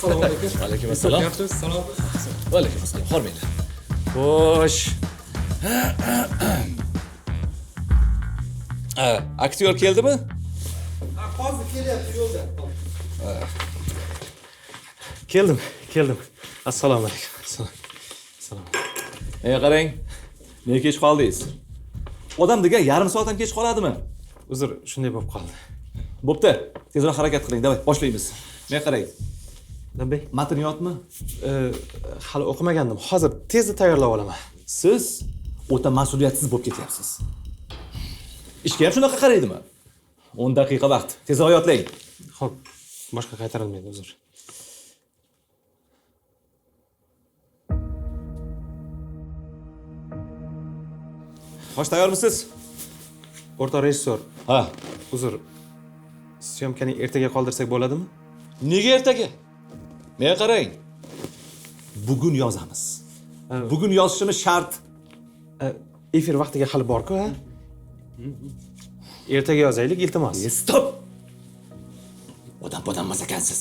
Assalomu alaykum. Va alaykum assalom. Yaxshimisiz? Salom. Va alaykum assalom. Hormanglar. Xo'sh. Aktyor keldimi? Hozir kelyapti yo'lda. Keldim. Assalomu alaykum. Assalom. Qarang. Nega kech qoldingiz? Odam degan yarim soat ham kech qoladimi? Uzr, shunday bo'lib qoldi. Bo'pti. Tezroq harakat qiling. Davay, boshlaymiz. Men qarang. Nabay, Matn yotmi? hali o'qimagandim. Hozir tezda tayyorlab olaman. Siz o'ta mas'uliyatsiz bo'lib ketyapsiz. Ishga ham shunaqa qaraydimi? 10 daqiqa vaqt. Tezroq yodlang. Xo'p, boshqa qaytarilmaydi, uzr. Xo'sh, tayyormisiz? O'rta rejissor, Ha. uzr. Syomkani ertaga qoldirsak bo'ladimi? Nega ertaga? Men qarang. Bugun yozamiz. Bugun yozishimiz shart. Efir vaqtiga hali bor-ku, ha? Ertaga yozaylik, iltimos. Stop. Odam emas ekansiz.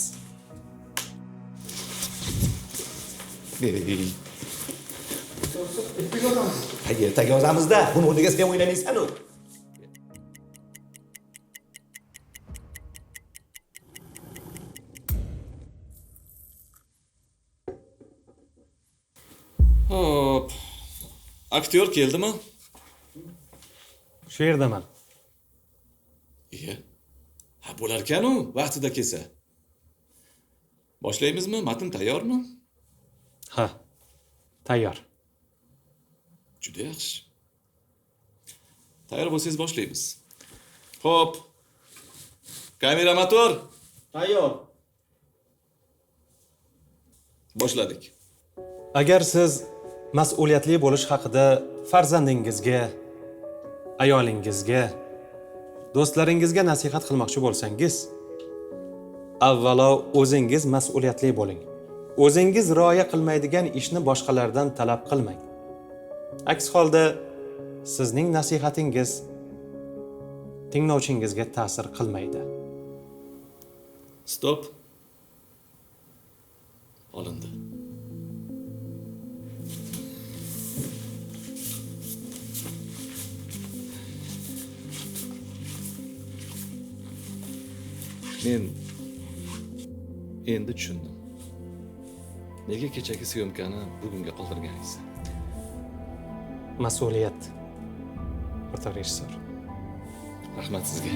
Ertaga yozamiz-da. Buni o'rniga sen o'ylamaysan-ku. Hop. Aktyor keldimi? Shu yerdaman. Iye. Ha, bo'larkan-u, vaqtida kelsa. Boshlaymizmi? Matn tayyormi? Ha. Tayyor. Juda yaxshi. Tayyor bo'lsangiz boshlaymiz. Xo'p. Kamera motor. Tayyor. Boshladik. Agar siz mas'uliyatli bo'lish haqida farzandingizga, ayolingizga, do'stlaringizga nasihat qilmoqchi bo'lsangiz, avvalo o'zingiz mas'uliyatli bo'ling. O'zingiz rioya qilmaydigan ishni boshqalardan talab qilmang. Aks holda sizning nasihatingiz tinglovchingizga ta'sir qilmaydi. Stop. Olindi. Men endi tushundim. Nega kechagi syomkani bugunga qoldirganingiz? Mas'uliyat. O'rta rejissor. Rahmat sizga.